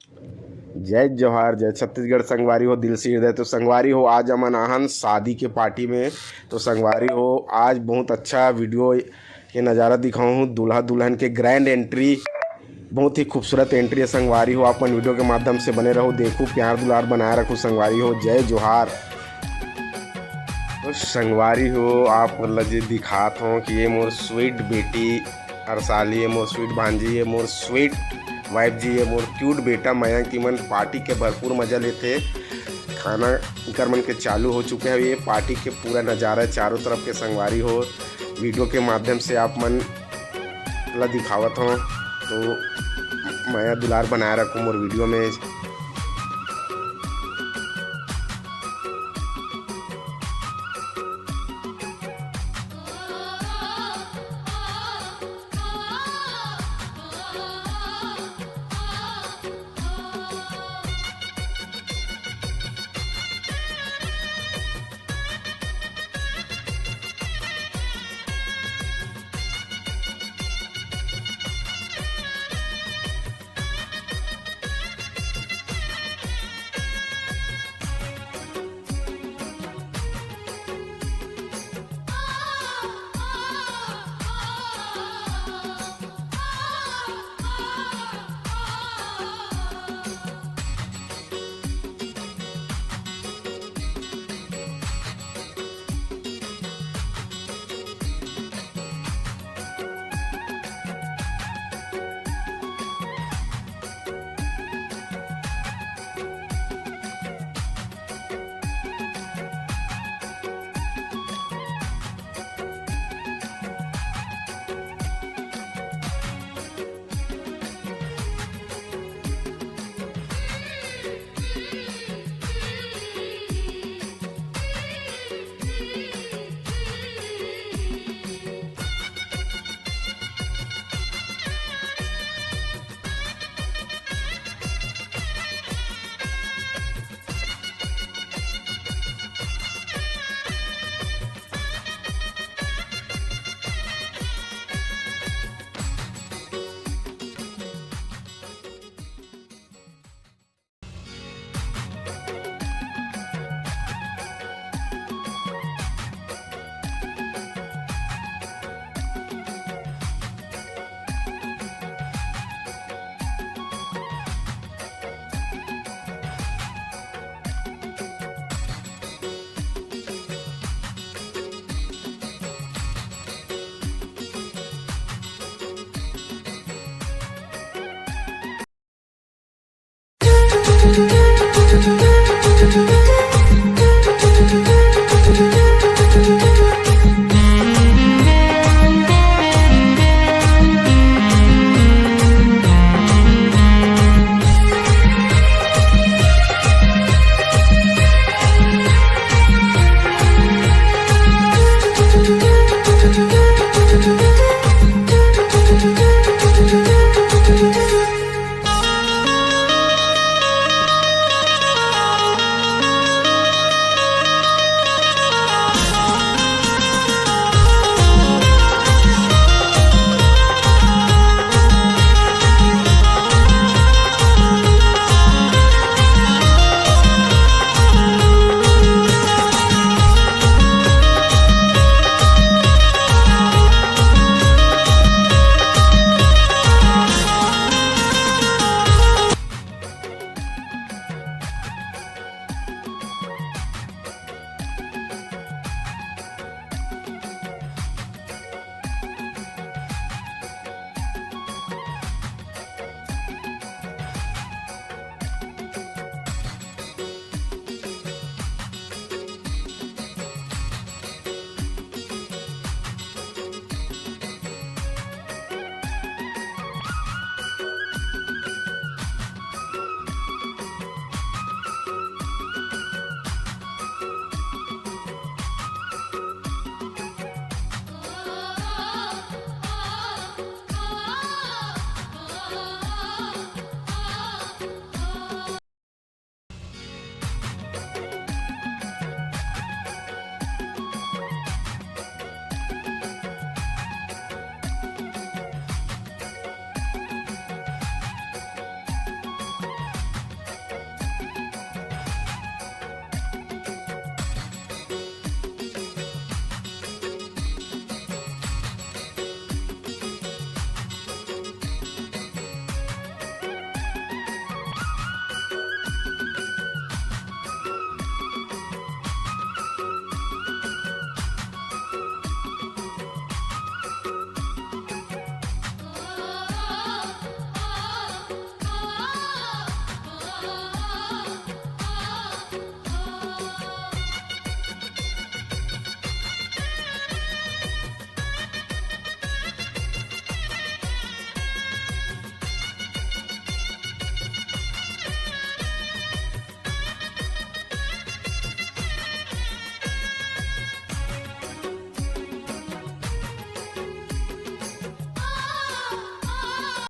जय जोहार, जय छत्तीसगढ़। संगवारी हो दिल से हृदय। तो संगवारी हो आज अमन आहन शादी के पार्टी में। तो संगवारी हो आज बहुत अच्छा वीडियो के नज़ारा दिखाऊँ हूँ। दूल्हा दुल्हन के ग्रैंड एंट्री, बहुत ही खूबसूरत एंट्री है। संगवारी हो आप वीडियो के माध्यम से बने रहो, देखो प्यार दुलार बनाए रखो। संगवारी हो जय जोहार। तो संगवारी हो आप लजे दिखात हो कि ये मोर स्वीट बेटी हरसाली, ये मोर स्वीट भांजी, ये मोर स्वीट वाइफ जी, ये मोर क्यूट बेटा मयंक। मन पार्टी के भरपूर मजा लेते। खाना कर मन के चालू हो चुके हैं। ये पार्टी के पूरा नज़ारा चारों तरफ के संगवारी हो वीडियो के माध्यम से आप मन ला दिखावत हो। तो माया दुलार बनाए रखूँ मोर वीडियो में।